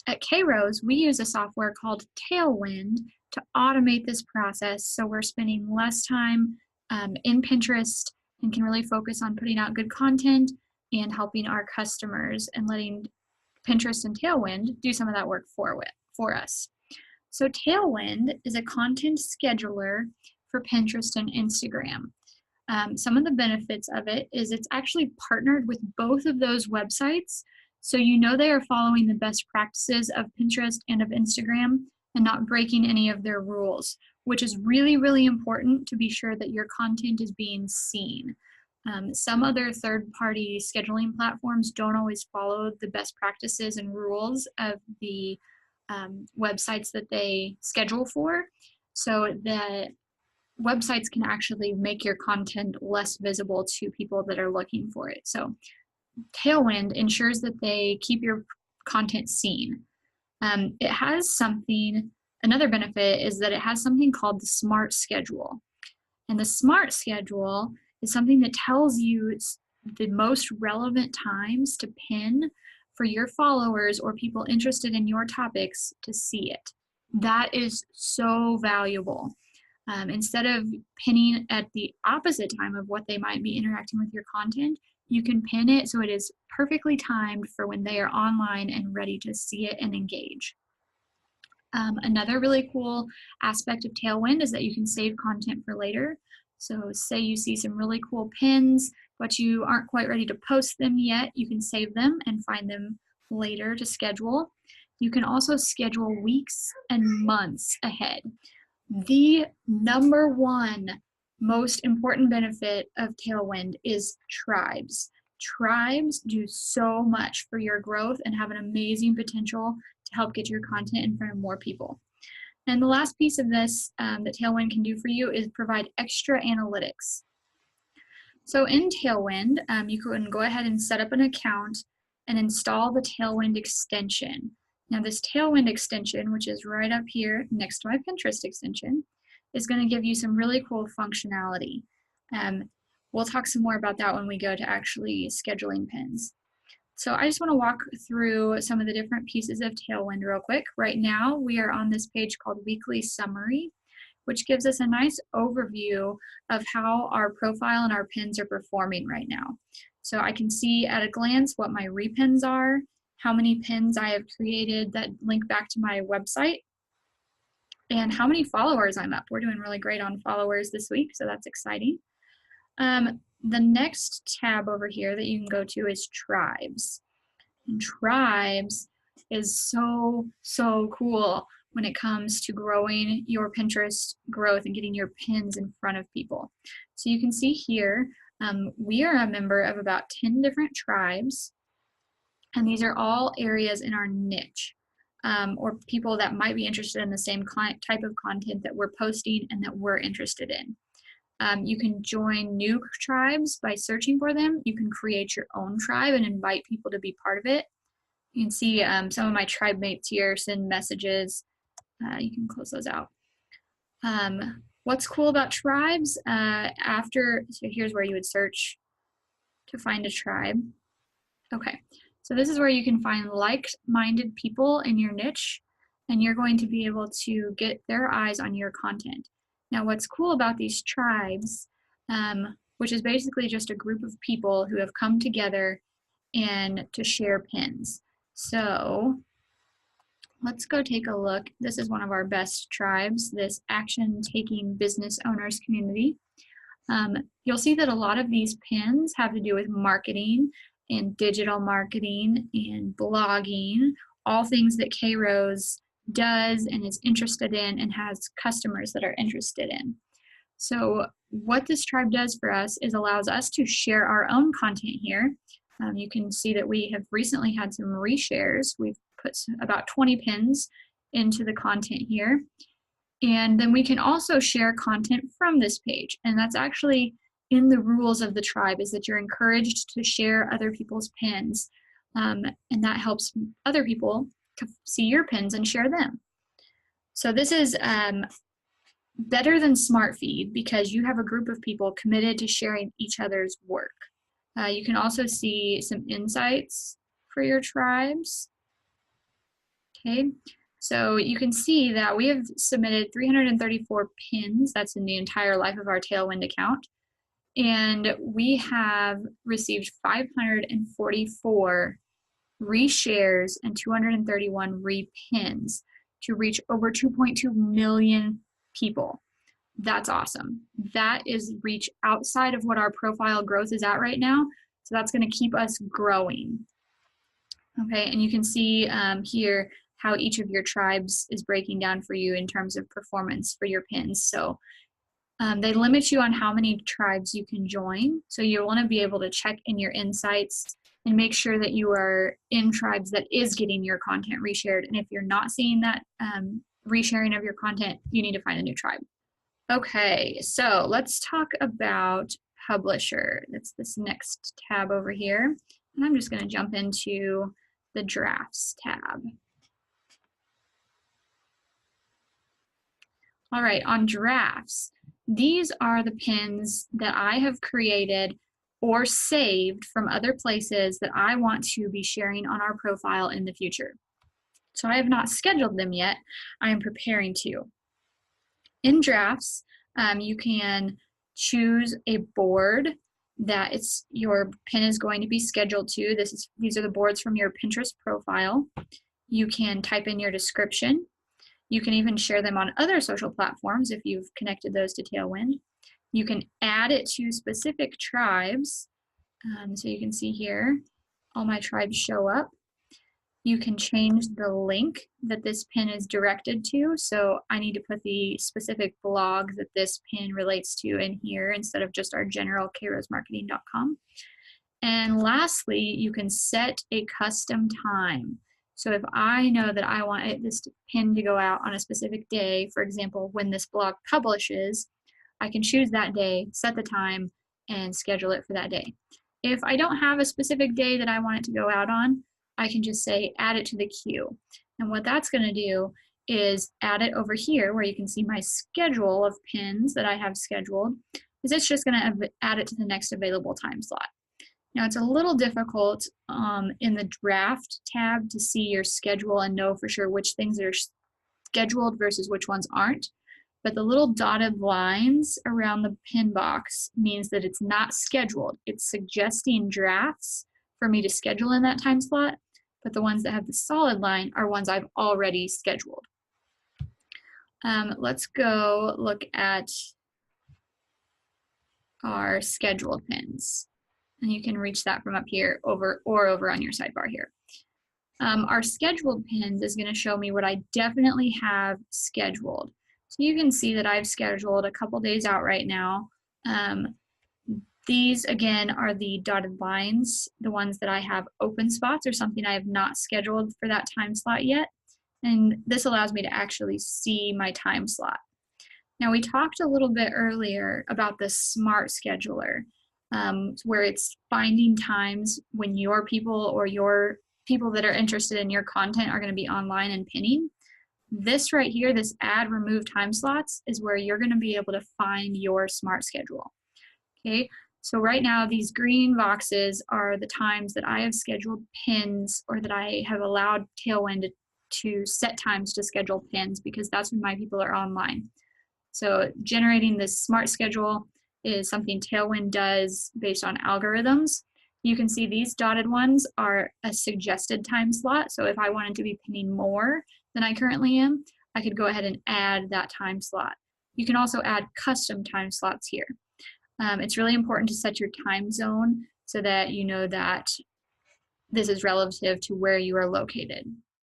at KRose, we use a software called Tailwind to automate this process, so we're spending less time in Pinterest and can really focus on putting out good content and helping our customers and letting Pinterest and Tailwind do some of that work for us. So Tailwind is a content scheduler for Pinterest and Instagram. Some of the benefits of it is it's actually partnered with both of those websites, so you know they are following the best practices of Pinterest and of Instagram and not breaking any of their rules, which is really, really important to be sure that your content is being seen. Some other third-party scheduling platforms don't always follow the best practices and rules of the websites that they schedule for, so the websites can actually make your content less visible to people that are looking for it. So Tailwind ensures that they keep your content seen. It has another benefit is that it has something called the Smart Schedule. And the Smart Schedule is something that tells you the most relevant times to pin for your followers or people interested in your topics to see it. That is so valuable. Instead of pinning at the opposite time of what they might be interacting with your content, you can pin it so it is perfectly timed for when they are online and ready to see it and engage. Another really cool aspect of Tailwind is that you can save content for later. So say you see some really cool pins, but you aren't quite ready to post them yet, you can save them and find them later to schedule. You can also schedule weeks and months ahead. The number one most important benefit of Tailwind is tribes. Tribes do so much for your growth and have an amazing potential to help get your content in front of more people. And the last piece of this that Tailwind can do for you is provide extra analytics. So in Tailwind, you can go ahead and set up an account and install the Tailwind extension. Now this Tailwind extension, which is right up here next to my Pinterest extension, is going to give you some really cool functionality. We'll talk some more about that when we go to actually scheduling pins. So I just want to walk through some of the different pieces of Tailwind real quick. Right now we are on this page called Weekly Summary, which gives us a nice overview of how our profile and our pins are performing right now. So I can see at a glance what my repins are, how many pins I have created that link back to my website, and how many followers I'm up. We're doing really great on followers this week, so that's exciting. The next tab over here that you can go to is Tribes. And Tribes is so, so cool when it comes to growing your Pinterest growth and getting your pins in front of people. So you can see here, we are a member of about 10 different tribes, and these are all areas in our niche, or people that might be interested in the same type of content that we're posting and that we're interested in. You can join new tribes by searching for them. You can create your own tribe and invite people to be part of it. You can see some of my tribe mates here send messages. You can close those out. What's cool about tribes, so here's where you would search to find a tribe. Okay, so this is where you can find like-minded people in your niche, and you're going to be able to get their eyes on your content. Now, what's cool about these tribes, which is basically just a group of people who have come together and to share pins. So let's go take a look. This is one of our best tribes, this action-taking business owners community. You'll see that a lot of these pins have to do with marketing and digital marketing and blogging, all things that KRose does and is interested in and has customers that are interested in. So what this tribe does for us is allows us to share our own content here. You can see that we have recently had some reshares. We've put about 20 pins into the content here. And then we can also share content from this page. And that's actually in the rules of the tribe, is that you're encouraged to share other people's pins. And that helps other people to see your pins and share them. So this is better than Smart Feed because you have a group of people committed to sharing each other's work. You can also see some insights for your tribes. Okay, so you can see that we have submitted 334 pins. That's in the entire life of our Tailwind account. And we have received 544 reshares and 231 repins to reach over 2.2 million people. That's awesome. That is reach outside of what our profile growth is at right now. So that's going to keep us growing. Okay, and you can see here how each of your tribes is breaking down for you in terms of performance for your pins. So they limit you on how many tribes you can join. So you want to be able to check in your insights and make sure that you are in tribes that is getting your content reshared. And if you're not seeing that resharing of your content, you need to find a new tribe. Okay, so let's talk about publisher. That's this next tab over here. And I'm just going to jump into the drafts tab. All right, on drafts, these are the pins that I have created or saved from other places that I want to be sharing on our profile in the future. So I have not scheduled them yet. I am preparing to. In drafts, you can choose a board that your pin is going to be scheduled to. These are the boards from your Pinterest profile. You can type in your description. You can even share them on other social platforms if you've connected those to Tailwind. You can add it to specific tribes. So you can see here, all my tribes show up. You can change the link that this pin is directed to. So I need to put the specific blog that this pin relates to in here instead of just our general KRoseMarketing.com. And lastly, you can set a custom time. So if I know that I want this pin to go out on a specific day, for example, when this blog publishes, I can choose that day, set the time, and schedule it for that day. If I don't have a specific day that I want it to go out on, I can just say add it to the queue. And what that's going to do is add it over here where you can see my schedule of pins that I have scheduled, is it's just going to add it to the next available time slot. Now it's a little difficult in the draft tab to see your schedule and know for sure which things are scheduled versus which ones aren't. But the little dotted lines around the pin box means that it's not scheduled. It's suggesting drafts for me to schedule in that time slot, but the ones that have the solid line are ones I've already scheduled. Let's go look at our scheduled pins. And you can reach that from up here over on your sidebar here. Our scheduled pins is going to show me what I definitely have scheduled. So you can see that I've scheduled a couple days out right now. These again are the dotted lines, the ones that I have open spots or something I have not scheduled for that time slot yet. And this allows me to actually see my time slot. Now we talked a little bit earlier about the smart scheduler, where it's finding times when your people or your people that are interested in your content are going to be online and pinning. This right here, this add remove time slots, is where you're going to be able to find your smart schedule. Okay, so right now these green boxes are the times that I have scheduled pins or that I have allowed Tailwind to set times to schedule pins because that's when my people are online. So generating this smart schedule is something Tailwind does based on algorithms. You can see these dotted ones are a suggested time slot. So if I wanted to be pinning more than I currently am, I could go ahead and add that time slot. You can also add custom time slots here. It's really important to set your time zone so that you know that this is relative to where you are located.